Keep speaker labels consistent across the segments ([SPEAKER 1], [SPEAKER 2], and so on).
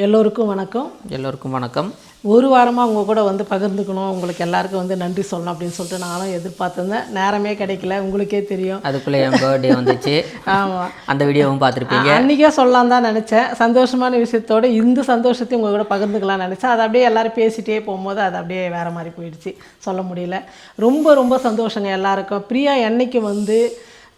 [SPEAKER 1] எல்லோருக்கும் வணக்கம்.
[SPEAKER 2] எல்லோருக்கும் வணக்கம்.
[SPEAKER 1] ஒரு வாரமாக உங்கள் கூட வந்து பகிர்ந்துக்கணும், உங்களுக்கு எல்லாருக்கும் வந்து நன்றி சொல்லணும் அப்படின்னு சொல்லிட்டு நானும் எதிர்பார்த்துருந்தேன். நேரமே கிடைக்கல, உங்களுக்கே தெரியும்.
[SPEAKER 2] அதுக்குள்ளே என் பர்த்டே வந்துச்சு.
[SPEAKER 1] ஆமாம்,
[SPEAKER 2] அந்த வீடியோவும் பார்த்துருப்பீங்க.
[SPEAKER 1] அன்றைக்கே சொல்லலாம் தான் நினச்சேன். சந்தோஷமான விஷயத்தோடு இந்த சந்தோஷத்தையும் உங்கள் கூட பகிர்ந்துக்கலாம்னு நினச்சேன். அது அப்படியே எல்லோரும் பேசிகிட்டே போகும்போது அது அப்படியே வேறு மாதிரி போயிடுச்சு, சொல்ல முடியல. ரொம்ப ரொம்ப சந்தோஷங்க எல்லாருக்கும். பிரியா என்னைக்கு வந்து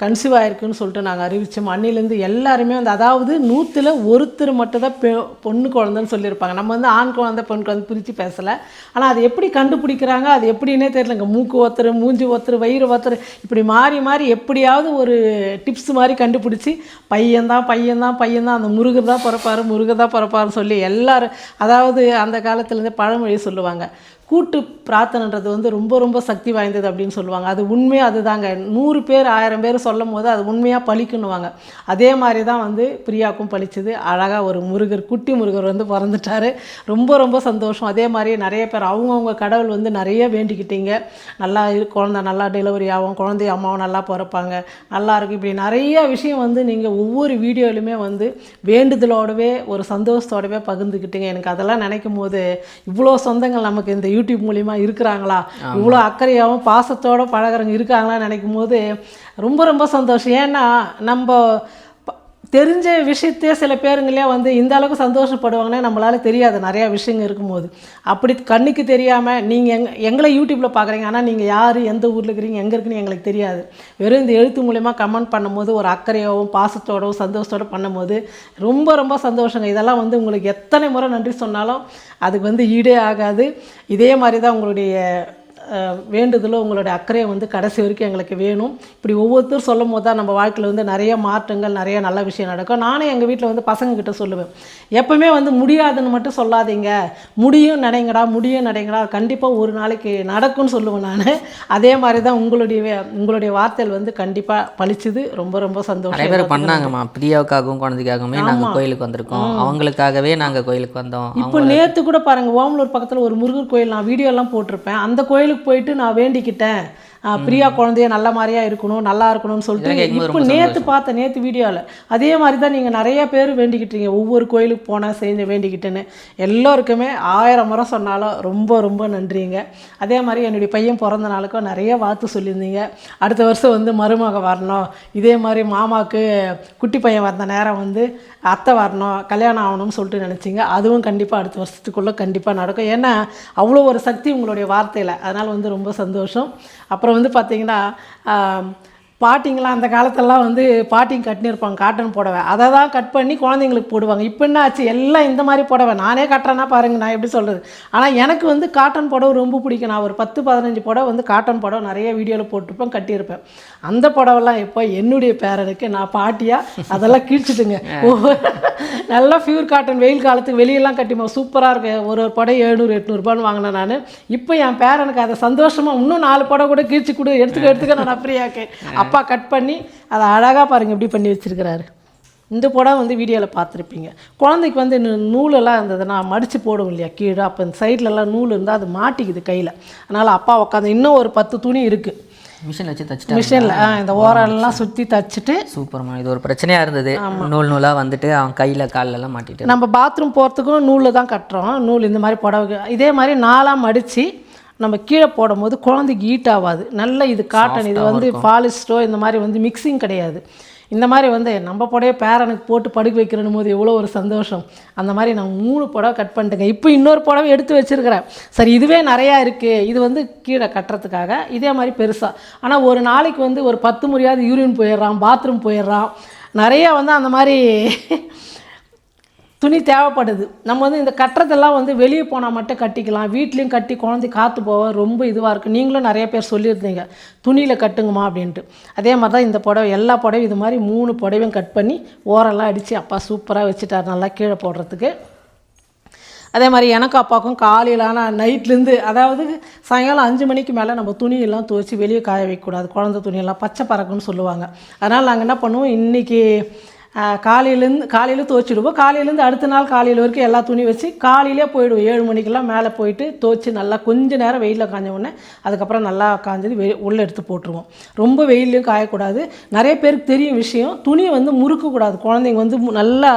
[SPEAKER 1] கன்சீவ் ஆகிருக்குன்னு சொல்லிட்டு நாங்கள் அறிவித்தோம். அன்னிலேருந்து எல்லாருமே வந்து, அதாவது 100ல் ஒருத்தர் மட்டும்தான் பொண்ணு குழந்தைன்னு சொல்லியிருப்பாங்க. நம்ம வந்து ஆண் குழந்தை பெண் குழந்தை பிரித்து பேசலை. ஆனால் அது எப்படி கண்டுபிடிக்கிறாங்க, அது எப்படின்னே தெரியலங்க. மூக்கு ஒருத்தர், மூஞ்சி ஒருத்தர், வயிறு ஒருத்தர், இப்படி மாறி மாறி எப்படியாவது ஒரு டிப்ஸ் மாதிரி கண்டுபிடிச்சி பையன்தான் அந்த முருகர் தான் பிறப்பாருன்னு சொல்லி எல்லோரும், அதாவது அந்த காலத்துலேருந்து பழமொழி சொல்லுவாங்க, கூட்டு பிரார்த்தனைன்றது வந்து ரொம்ப ரொம்ப சக்தி வாய்ந்தது அப்படின்னு சொல்லுவாங்க. அது உண்மையாக அதுதாங்க. 100 பேர் 1000 பேர் சொல்லும் போது அது உண்மையாக பலிக்குன்னுவாங்க. அதே மாதிரி தான் வந்து பிரியாவுக்கும் பலிச்சுது. அழகாக ஒரு முருகர், குட்டி முருகர் வந்து பிறந்துட்டார். ரொம்ப ரொம்ப சந்தோஷம். அதே மாதிரி நிறைய பேர் அவங்கவுங்க கடவுள் வந்து நிறைய வேண்டிக்கிட்டீங்க. நல்லா குழந்தை நல்லா டெலிவரி ஆகும், குழந்தை அம்மாவும் நல்லா பிறப்பாங்க, நல்லா இருக்கும், இப்படி நிறைய விஷயம் வந்து நீங்கள் ஒவ்வொரு வீடியோலையுமே வந்து வேண்டுதலோடவே ஒரு சந்தோஷத்தோடவே பகிர்ந்துக்கிட்டீங்க. எனக்கு அதெல்லாம் நினைக்கும் போது இவ்வளோ சொந்தங்கள் நமக்கு இந்த யூடியூப் மூலிமா இருக்கிறாங்களா, இவ்வளோ அக்கறையாகவும் பாசத்தோடு பழகிறவங்க இருக்காங்களான்னு நினைக்கும் போது ரொம்ப ரொம்ப சந்தோஷம். ஏன்னா நம்ம தெரிஞ்ச விஷயத்தையே சில பேருங்களே வந்து இந்த அளவுக்கு சந்தோஷப்படுவாங்கன்னே நம்மளால தெரியாது. நிறையா விஷயங்கள் இருக்கும்போது அப்படி கண்ணுக்கு தெரியாமல் நீங்கள் எங்களை யூடியூப்பில் பார்க்குறீங்க, ஆனால் நீங்கள் யார், எந்த ஊரில் இருக்கிறீங்க, எங்கே இருக்குன்னு எங்களுக்கு தெரியாது. வெறும் இந்த எழுத்து மூலிமா கமெண்ட் பண்ணும்போது ஒரு அக்கறையாகவும் பாசத்தோடவும் சந்தோஷத்தோடு பண்ணும்போது ரொம்ப ரொம்ப சந்தோஷங்க. இதெல்லாம் வந்து உங்களுக்கு எத்தனை முறை நன்றி சொன்னாலும் அதுக்கு வந்து ஈடே ஆகாது. இதே மாதிரி தான் உங்களுடைய வேண்டுதலும் உங்களுடைய அக்கறையை வந்து கடைசி வரைக்கும் எங்களுக்கு வேணும். இப்படி ஒவ்வொருத்தரும் சொல்லும் போது தான் நம்ம வாழ்க்கையில் வந்து நிறைய மாற்றங்கள், நிறைய நல்ல விஷயம் நடக்கும். நானே எங்கள் வீட்டில் வந்து பசங்கக்கிட்ட சொல்லுவேன், எப்பவுமே வந்து முடியாதுன்னு மட்டும் சொல்லாதீங்க, முடியும் நினைங்கடா, கண்டிப்பாக ஒரு நாளைக்கு நடக்கும்னு சொல்லுவேன் நான். அதே மாதிரி தான் உங்களுடைய வார்த்தைகள் வந்து கண்டிப்பாக பலிச்சுது. ரொம்ப ரொம்ப சந்தோஷம்.
[SPEAKER 2] நிறைய பேர் பண்ணாங்கம்மா, பிரியாவுக்காகவும் குழந்தைக்காகவுமே நாங்கள் கோயிலுக்கு வந்திருக்கோம், அவங்களுக்காகவே நாங்கள் கோயிலுக்கு வந்தோம்.
[SPEAKER 1] இப்போ நேற்று கூட பாருங்கள், ஓமலூர் பக்கத்தில் ஒரு முருகர் கோயில், நான் வீடியோலாம் போட்டிருப்பேன். அந்த கோயிலுக்கு போயிட்டு நான் வேண்டிக்கிட்டேன், பிரியா குழந்தைய நல்ல மாதிரியாக இருக்கணும், நல்லா இருக்கணும்னு சொல்லிட்டு. இப்போ நேற்று வீடியோவில் அதே மாதிரி தான் நீங்கள் நிறைய பேர் வேண்டிக்கிட்டீங்க. ஒவ்வொரு கோயிலுக்கு போனால் செஞ்சு வேண்டிக்கிட்டேன்னு எல்லோருக்குமே 1000 முறை சொன்னாலும் ரொம்ப ரொம்ப நன்றிங்க. அதே மாதிரி என்னுடைய பையன் பிறந்த நாளுக்கும் நிறைய வாழ்த்து சொல்லியிருந்தீங்க. அடுத்த வருஷம் வந்து மருமக வரணும், இதே மாதிரி மாமாவுக்கு குட்டி பையன் வந்த நேரம் வந்து அத்தை வரணும், கல்யாணம் ஆகணும்னு சொல்லிட்டு நினச்சிங்க. அதுவும் கண்டிப்பாக அடுத்த வருஷத்துக்குள்ளே கண்டிப்பாக நடக்கும். ஏன்னா அவ்வளோ ஒரு சக்தி உங்களுடைய வார்த்தையில். அதனால் வந்து ரொம்ப சந்தோஷம். அப்புறம் வந்து பார்த்திங்கன்னா, பாட்டிங்களாம் அந்த காலத்திலலாம் வந்து பாட்டிங்க கட்டினிருப்பாங்க காட்டன் புடவை, அதை தான் கட் பண்ணி குழந்தைங்களுக்கு போடுவாங்க. இப்போ என்ன ஆச்சு, எல்லாம் இந்த மாதிரி புடவை. நானே கட்டுறேன்னா பாருங்கள், நான் எப்படி சொல்கிறது. ஆனால் எனக்கு வந்து காட்டன் புடவை ரொம்ப பிடிக்கும். நான் ஒரு 10-15 புடவை வந்து காட்டன் புடவை நிறைய வீடியோவில் போட்டிருப்பேன், கட்டியிருப்பேன். அந்த புடவெல்லாம் இப்போ என்னுடைய பேரனுக்கு நான் பாட்டியாக அதெல்லாம் கிழிச்சிட்டுங்க. நல்லா பியூர் காட்டன், வெயில் காலத்துக்கு வெளியெல்லாம் கட்டிப்போம், சூப்பராக இருக்கு. ஒரு புடவை 700-800 ரூபான்னு வாங்கினேன் நான். இப்போ என் பேரனுக்கு அதை சந்தோஷமாக இன்னும் 4 புடவை கூட கிழிச்சி கொடு, எடுத்துக்க நான் ஃப்ரீயாக்கேன். அப்பா கட் பண்ணி அதை அழகாக பாருங்கள் எப்படி பண்ணி வச்சுருக்கிறாரு. இந்த புடவை வந்து வீடியோவில் பார்த்துருப்பீங்க. குழந்தைக்கு வந்து நூலெல்லாம் இருந்ததுன்னா மடித்து போடும் இல்லையா கீழே, அப்போ இந்த சைட்லலாம் நூல் இருந்தால் அது மாட்டிக்குது கையில். அதனால் அப்பா உட்காந்து இன்னும் ஒரு 10 துணி இருக்குது
[SPEAKER 2] மிஷினில் வச்சு தச்சுட்டு,
[SPEAKER 1] மிஷினில் இந்த ஓரெல்லாம் சுற்றி தச்சுட்டு.
[SPEAKER 2] சூப்பர்மா. இது ஒரு பிரச்சனையாக இருந்தது, நூலாக வந்துட்டு அவன் கையில் காலெல்லாம் மாட்டிட்டு.
[SPEAKER 1] நம்ம பாத்ரூம் போகிறதுக்கும் நூலில் தான் கட்டுறோம். நூல் இந்த மாதிரி புடவை இதே மாதிரி 4ஆக மடித்து நம்ம கீழே போடும்போது குழந்தைக்கு ஹீட் ஆகாது. நல்ல இது காட்டன், இது வந்து பாலிஸ்டோ இந்த மாதிரி வந்து மிக்சிங் கிடையாது. இந்த மாதிரி வந்து நம்ம புடவை பேரனுக்கு போட்டு படுக்க வைக்கிறேன்னு போது எவ்வளோ ஒரு சந்தோஷம். அந்த மாதிரி நான் 3 புடவை கட் பண்ணிட்டேங்க. இப்போ இன்னொரு புடவை எடுத்து வச்சுருக்கிறேன். சரி, இதுவே நிறையா இருக்குது, இது வந்து கீழே கட்டுறதுக்காக இதே மாதிரி பெருசாக. ஆனால் ஒரு நாளைக்கு வந்து ஒரு 10 முறையாவது யூரின் போயிடுறான், பாத்ரூம் போயிடுறான். நிறையா வந்து அந்த மாதிரி துணி தேவைப்படுது. நம்ம வந்து இந்த கட்டுறதெல்லாம் வந்து வெளியே போனால் மட்டும் கட்டிக்கலாம், வீட்லேயும் கட்டி குழந்தை காற்று போக ரொம்ப இதுவாக இருக்குது. நீங்களும் நிறைய பேர் சொல்லியிருந்தீங்க துணியில் கட்டுங்கம்மா அப்படின்ட்டு. அதே மாதிரி தான் இந்த புடவை, எல்லா புடவையும் இது மாதிரி 3 புடவையும் கட் பண்ணி ஓரெல்லாம் அடித்து அப்பா சூப்பராக வச்சுட்டார் நல்லா கீழே போடுறதுக்கு. அதே மாதிரி எனக்கும் அப்பாவுக்கும் காலையிலான நைட்லேருந்து, அதாவது சாயங்காலம் 5 மணிக்கு மேலே நம்ம துணியெல்லாம் துவைச்சி வெளியே காய வைக்கக்கூடாது. குழந்தை துணியெல்லாம் பச்சை பறக்குன்னு சொல்லுவாங்க. அதனால் நாங்கள் என்ன பண்ணுவோம், இன்றைக்கி காலையில் துவைச்சிடுவோம். காலையிலேருந்து அடுத்த நாள் காலையில் வரைக்கும் எல்லா துணி வச்சு காலையிலே போயிடுவோம். 7 மணிக்கெல்லாம் மேலே போயிட்டு துவைச்சி நல்லா கொஞ்சம் நேரம் வெயிலில் காஞ்ச உடனே அதுக்கப்புறம் நல்லா காஞ்சது உள்ளே எடுத்து போட்டுருவோம். ரொம்ப வெயிலையும் காயக்கூடாது. நிறைய பேருக்கு தெரியும் விஷயம், துணியை வந்து முறுக்கக்கூடாது. குழந்தைங்க வந்து நல்லா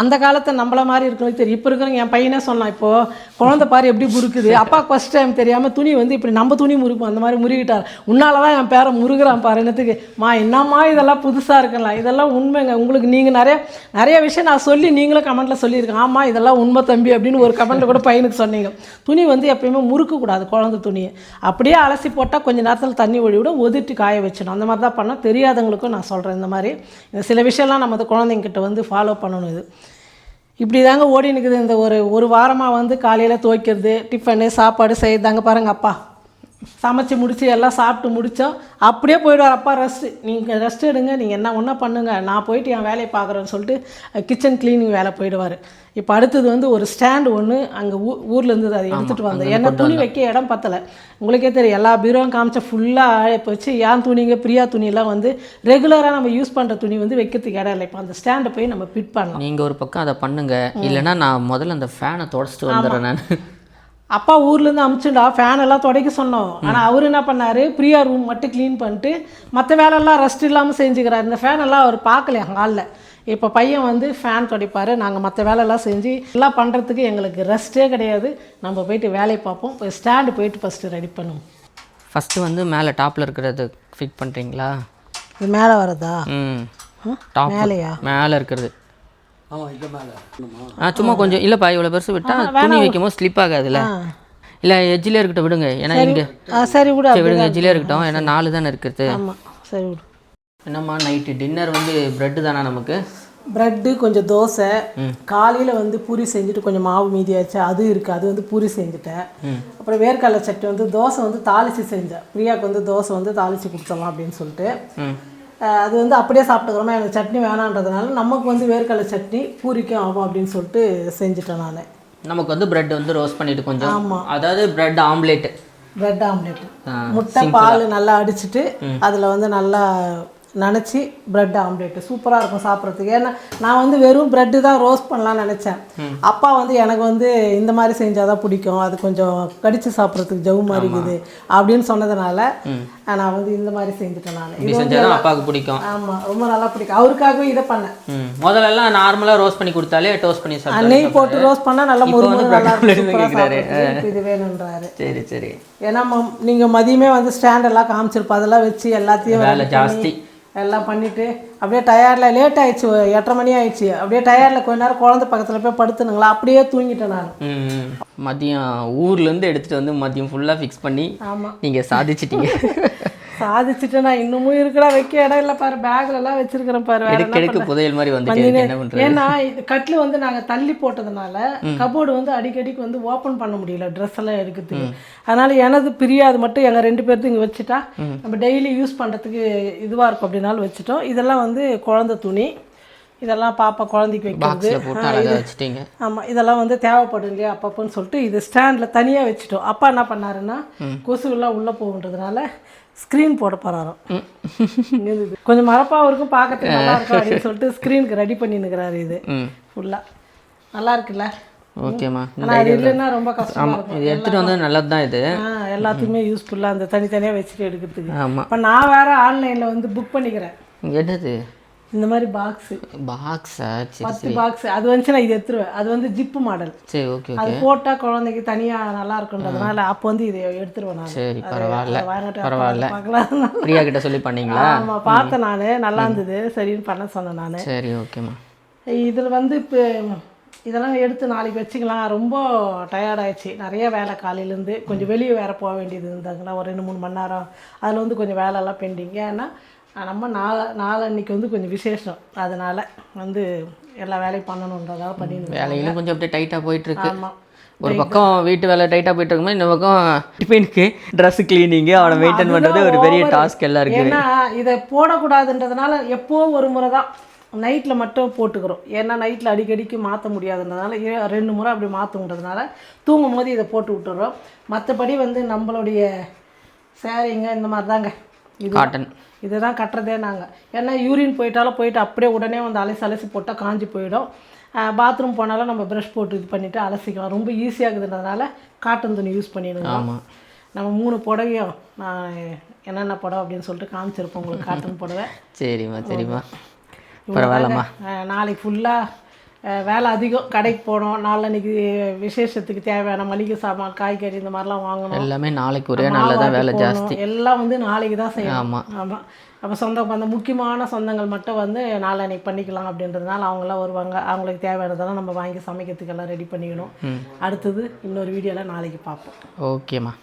[SPEAKER 1] அந்த காலத்தை நம்மள மாதிரி இருக்கிறது தெரியும். இப்போ இருக்கிறவங்க என் பையனே சொன்னான், இப்போது குழந்தை பாரு எப்படி முறுக்குது, அப்பாவுக்கு ஃபஸ்ட் டைம் தெரியாமல் துணி வந்து இப்படி நம்ம துணி முறுக்கும் அந்த மாதிரி முறுகிட்டார். உன்னால தான் என் பேரை முருகிறான் பாரு என்னத்துக்கு. என்னம்மா இதெல்லாம் புதுசாக இருக்கலாம், இதெல்லாம் உண்மைங்க. உங்களுக்கு நீங்கள் நிறைய விஷயம் நான் சொல்லி நீங்களும் கமெண்ட்டில் சொல்லியிருக்கேன். ஆமாம் இதெல்லாம் உண்மை தம்பி அப்படின்னு ஒரு கமெண்ட்டில் கூட பையனுக்கு சொன்னீங்க. துணி வந்து எப்பயுமே முறுக்கக்கூடாது, குழந்தை துணியை அப்படியே அலசி போட்டால் கொஞ்சம் நேரத்தில் தண்ணி ஒழி விட ஒதிட்டு காய வச்சிடணும். அந்த மாதிரி தான் பண்ணால் தெரியாதவங்களுக்கும் நான் சொல்கிறேன். இந்த மாதிரி சில விஷயம்லாம் நம்ம அந்த குழந்தைங்கிட்ட வந்து ஃபாலோ பண்ணணும். இது இப்படி தாங்க ஓடி நிற்குது. இந்த ஒரு வாரமாக வந்து காலையில் துவைக்கிறது, டிஃபனு, சாப்பாடு செய்யறதாங்க. பாருங்கள், அப்பா சமைச்சி முடித்து எல்லாம் சாப்பிட்டு முடித்தோம். அப்படியே போயிடுவார். அப்பா நீங்கள் ரெஸ்ட் எடுங்க, நீங்கள் என்ன ஒன்றா பண்ணுங்கள், நான் போயிட்டு என் வேலையை பார்க்குறேன்னு சொல்லிட்டு கிச்சன் க்ளீனிங் வேலை போயிடுவார். இப்போ அடுத்தது வந்து ஒரு ஸ்டாண்டு ஒன்று அங்கே ஊரில் இருந்தது, அதை எடுத்துகிட்டு வந்தேன். ஏன்னா துணி வைக்க இடம் பத்தலை. உங்களுக்கே தெரியும், எல்லா பீரோவும் காமிச்சா ஃபுல்லாக போச்சு. ஏன் துணிங்க பிரியா துணியெல்லாம் வந்து ரெகுலராக நம்ம யூஸ் பண்ணுற துணி வந்து வைக்கிறதுக்கு இடம் இல்லை. இப்போ அந்த ஸ்டாண்டை போய் நம்ம ஃபிட் பண்ணலாம்.
[SPEAKER 2] நீங்கள் ஒரு பக்கம் அதை பண்ணுங்கள், இல்லைன்னா நான் முதல்ல அந்த ஃபேனை தொடச்சிட்டு வந்துடுறேன். நான்
[SPEAKER 1] அப்பா ஊர்லேருந்து அமுச்சுண்டா ஃபேன் எல்லாம் துடைக்க சொன்னோம். ஆனால் அவர் என்ன பண்ணார், பிரியா ரூம் மட்டும் க்ளீன் பண்ணிட்டு மற்ற வேலையெல்லாம் ரெஸ்ட் இல்லாமல் செஞ்சுக்கிறார். இந்த ஃபேன் எல்லாம் அவர் பார்க்கலையா ஹாலில். இப்போ பையன் வந்து ஃபேன் துடைப்பார், நாங்கள் மற்ற வேலையெல்லாம் செஞ்சு எல்லாம் பண்ணுறதுக்கு எங்களுக்கு ரெஸ்ட்டே கிடையாது. நம்ம போயிட்டு வேலையை பார்ப்போம். இப்போ ஸ்டாண்டு போயிட்டு ஃபஸ்ட்டு ரெடி பண்ணுவோம்.
[SPEAKER 2] ஃபஸ்ட்டு வந்து மேலே டாப்பில் இருக்கிறது ஃபிட் பண்ணுறீங்களா?
[SPEAKER 1] இது மேலே வரதா?
[SPEAKER 2] டாப்
[SPEAKER 1] மேலேயா?
[SPEAKER 2] மேலே இருக்கிறது. சும்மா கொஞ்சம் இல்லைப்பா, இவ்வளோ பெருசு விட்டால் துணி வைக்கும்போது ஸ்லிப் ஆகாதுல்ல. இல்லை எஜ்ஜிலே இருக்கட்டும், விடுங்க. ஏன்னா இங்கே
[SPEAKER 1] சரி விட
[SPEAKER 2] விடுங்க, எஜ்ஜிலே இருக்கட்டும். ஏன்னா 4 தானே இருக்குது.
[SPEAKER 1] ஆமாம், சரி விடு.
[SPEAKER 2] என்னம்மா நைட்டு டின்னர் வந்து ப்ரெட்டு தானே நமக்கு?
[SPEAKER 1] ப்ரெட்டு, கொஞ்சம் தோசை. காலையில் வந்து பூரி செஞ்சுட்டு கொஞ்சம் மாவு மீதியாச்சு, அது இருக்குது, அது வந்து பூரி செஞ்சுட்டேன். அப்புறம் வேர்க்கடலை சட்னி வந்து தோசை வந்து தாளித்து செஞ்சேன். பிரியாவுக்கு வந்து தோசை வந்து தாளித்து கொடுத்துடலாம் அப்படின்னு சொல்லிட்டு. அது வந்து அப்படியே சாப்பிட்டுக்கிறோமா, எனக்கு சட்னி வேணான்றதுனால நமக்கு வந்து வேர்க்கடலை சட்னி பூரிக்கும் ஆகும் அப்படின்னு சொல்லிட்டு செஞ்சுட்டேன் நான்.
[SPEAKER 2] நமக்கு வந்து ப்ரெட் வந்து ரோஸ்ட் பண்ணிவிட்டு கொஞ்சம், ஆமாம், அதாவது ப்ரெட் ஆம்லேட்டு. முட்டை பால் நல்லா அடிச்சுட்டு அதில் வந்து நல்லா நினச்சி ப்ரெட் ஆம்லேட்டு சூப்பராக இருக்கும் சாப்பிட்றதுக்கு. ஏன்னா நான் வந்து வெறும் ப்ரெட்டு தான் ரோஸ்ட் பண்ணலான்னு நினச்சேன். அப்பா வந்து எனக்கு வந்து இந்த மாதிரி செஞ்சால் தான் பிடிக்கும், அது கொஞ்சம் கடித்து சாப்பிட்றதுக்கு ஜவு மாதிரி இருக்குது அப்படின்னு சொன்னதுனால நான் வந்து இந்த மாதிரி செஞ்சுட்டேன். நான் இது செஞ்சால் அப்பாவுக்கு பிடிக்கும்.
[SPEAKER 1] ஆமாம், ரொம்ப நல்லா பிடிக்கும். அவருக்காகவே இதை பண்ணேன்.
[SPEAKER 2] முதல்லலாம் நார்மலாக ரோஸ்ட் பண்ணி கொடுத்தாலே டோஸ்ட் பண்ணி சாப்பிட்டு
[SPEAKER 1] நெய் போட்டு ரோஸ்ட் பண்ணால் நல்லா முருகன் நல்லா இது வேணுன்றாரு.
[SPEAKER 2] சரி சரி.
[SPEAKER 1] ஏன்னா நீங்கள் மதியமே வந்து ஸ்டாண்ட் எல்லாம் காமிச்சிருப்போம், அதெல்லாம் வச்சு எல்லாத்தையும்
[SPEAKER 2] வேலை ஜாஸ்தி
[SPEAKER 1] எல்லாம் பண்ணிவிட்டு அப்படியே டயர்டில் லேட் ஆகிடுச்சு, 8:30 மணி ஆகிடுச்சு. அப்படியே டயர்டில் கொஞ்ச நேரம் குழந்தை பக்கத்தில் போய் படுத்துனுங்களா, அப்படியே தூங்கிட்டேன் நான்.
[SPEAKER 2] மதியம் ஊர்லேருந்து எடுத்துகிட்டு வந்து மதியம் ஃபுல்லாக ஃபிக்ஸ் பண்ணி. ஆமாம், நீங்கள் சாதிச்சிட்டீங்க.
[SPEAKER 1] சாதிச்சுட்டு நான் இன்னமும் இருக்கடா, வைக்க இடம் இல்லை பாரு, பேக்லலாம் வச்சிருக்கிறேன் பாரு.
[SPEAKER 2] எடுக்க புதையல் மாதிரி வந்து.
[SPEAKER 1] ஏன்னா இது கட்டில் வந்து நாங்கள் தள்ளி போட்டதுனால கபோர்டு வந்து அடிக்கடிக்கு வந்து ஓப்பன் பண்ண முடியல ட்ரெஸ் எல்லாம் எடுக்கிறதுக்கு. அதனால எனது பிரியாது மட்டும் எங்கள் 2 பேர்த்து இங்கே வச்சுட்டா நம்ம டெய்லி யூஸ் பண்ணுறதுக்கு இதுவாக இருக்கும் அப்படின்னாலும் வச்சுட்டோம். இதெல்லாம் வந்து குழந்தை துணி, இதெல்லாம் பாப்பா குழந்தைக்கு வைக்கிறது. ஆமாம், இதெல்லாம் வந்து தேவைப்படும் இல்லையா அப்பப்போன்னு சொல்லிட்டு இது ஸ்டாண்டில் தனியாக வச்சுட்டோம். அப்பா என்ன பண்ணாருன்னா கொசுவெல்லாம் உள்ளே போகுன்றதுனால ஸ்க்ரீன் போட போகிறாராம். கொஞ்சம் மரப்பாக இருக்கும், பார்க்கறதுக்கு நல்லா இருக்கும் அப்படின்னு சொல்லிட்டு ஸ்க்ரீனுக்கு ரெடி பண்ணின்னுக்கிறாரு. இது ஃபுல்லாக நல்லா இருக்குல்ல?
[SPEAKER 2] ஓகேம்மா.
[SPEAKER 1] ஆனால் அது இல்லைன்னா ரொம்ப கஷ்டமாக இருக்கும்.
[SPEAKER 2] இது எடுத்துகிட்டு வந்து நல்லது தான். இது
[SPEAKER 1] எல்லாத்துக்குமே யூஸ்ஃபுல்லாக அந்த தனித்தனியாக வச்சுட்டு எடுக்கிறதுக்கு. ஆமாம், இப்போ நான் வேறு ஆன்லைனில் வந்து புக் பண்ணிக்கிறேன்.
[SPEAKER 2] என்னது
[SPEAKER 1] இந்த மாதிரி பாக்ஸா? 10 பாக்ஸ் அது வந்துச்சுன்னா இது எடுத்துருவேன். அது வந்து ஜிப்பு மாடல்.
[SPEAKER 2] சரி, ஓகே.
[SPEAKER 1] அது போட்டால் குழந்தைக்கு தனியாக நல்லா இருக்குன்றதுனால அப்போ வந்து இதை எடுத்துருவேன் நான்.
[SPEAKER 2] சரி, பரவாயில்ல பரவாயில்ல. பிரியா கிட்ட சொல்லி பண்ணீங்களா?
[SPEAKER 1] ஆமாம், பார்த்தேன் நான், நல்லா இருந்தது, சரின்னு பண்ண சொன்னேன் நான்.
[SPEAKER 2] சரி, ஓகேம்மா.
[SPEAKER 1] இதில் வந்து இப்போ இதெல்லாம் எடுத்து நாளைக்கு வச்சுக்கலாம். ரொம்ப டயர்டாகிடுச்சு, நிறைய வேலை காலையிலேருந்து. கொஞ்சம் வெளியே வேறு போக வேண்டியது இருந்தாங்களா, ஒரு 2-3 மணி நேரம். அதில் வந்து கொஞ்சம் வேலைலாம் பெண்டிங். ஏன்னா நம்ம நாளன்னைக்கு வந்து கொஞ்சம் விசேஷம், அதனால் வந்து எல்லா வேலையும் பண்ணணுன்றதால பண்ணிடுவேன்.
[SPEAKER 2] வேலையிலும் கொஞ்சம் அப்படியே டைட்டாக போயிட்டுருக்கு. ஆமாம், ஒரு பக்கம் வீட்டு வேலை டைட்டாக போயிட்டு இருக்கும்போது இந்த பக்கம் டிஃபனுக்கு ட்ரெஸ் கிளீனிங்கு அவனை மெயின்டைன் பண்ணுறது ஒரு பெரிய டாஸ்க் எல்லாம் இருக்குது.
[SPEAKER 1] ஏன்னா இதை போடக்கூடாதுன்றதுனால எப்போ ஒரு முறை தான் நைட்டில் மட்டும் போட்டுக்கிறோம். ஏன்னா நைட்டில் அடிக்கடிக்கு மாற்ற முடியாதுன்றதுனால 2 முறை அப்படி மாற்றுன்றதுனால தூங்கும் போது இதை போட்டு விட்டுறோம். மற்றபடி வந்து நம்மளுடைய சேரீங்க இந்த மாதிரி தாங்க, இது
[SPEAKER 2] காட்டன்
[SPEAKER 1] இதுதான் கட்டுறதே நாங்கள். ஏன்னா யூரின் போயிட்டு அப்படியே உடனே வந்து அலசி போட்டால் காஞ்சி போயிடும். பாத்ரூம் போனாலும் நம்ம ப்ரஷ் போட்டு இது பண்ணிவிட்டு அலசிக்கலாம், ரொம்ப ஈஸியாகுதுன்றதுனால காட்டன் துணி யூஸ் பண்ணிடுவோம். நம்ம 3 புடவையும் நான் என்னென்ன புடவை அப்படின்னு சொல்லிட்டு காமிச்சிருப்போம் உங்களுக்கு, காட்டன் புடவை.
[SPEAKER 2] சரிம்மா சரிம்மா, பரவாயில்லம்மா.
[SPEAKER 1] நாளைக்கு ஃபுல்லாக வேலை அதிகம். கடைக்கு போனோம், நாளன்னைக்கு விசேஷத்துக்கு தேவையான மளிகை சாமான், காய்கறி இந்த மாதிரிலாம் வாங்கணும்.
[SPEAKER 2] எல்லாமே நாளைக்கு ஒரே நாளில் தான் வேலை ஜாஸ்தி.
[SPEAKER 1] எல்லாம் வந்து நாளைக்கு தான் செய்யணும்.
[SPEAKER 2] ஆமாம்.
[SPEAKER 1] ஆமாம். அப்போ அந்த முக்கியமான சொந்தங்கள் மட்டும் வந்து நாளன்னைக்கு பண்ணிக்கலாம் அப்படின்றதுனால அவங்களாம் வருவாங்க. அவங்களுக்கு தேவையானதெல்லாம் நம்ம வாங்கி சமைக்கிறதுக்கெல்லாம் ரெடி பண்ணிக்கணும். அடுத்தது இன்னொரு வீடியோவில் நாளைக்கு பார்ப்போம்.
[SPEAKER 2] ஓகேம்மா.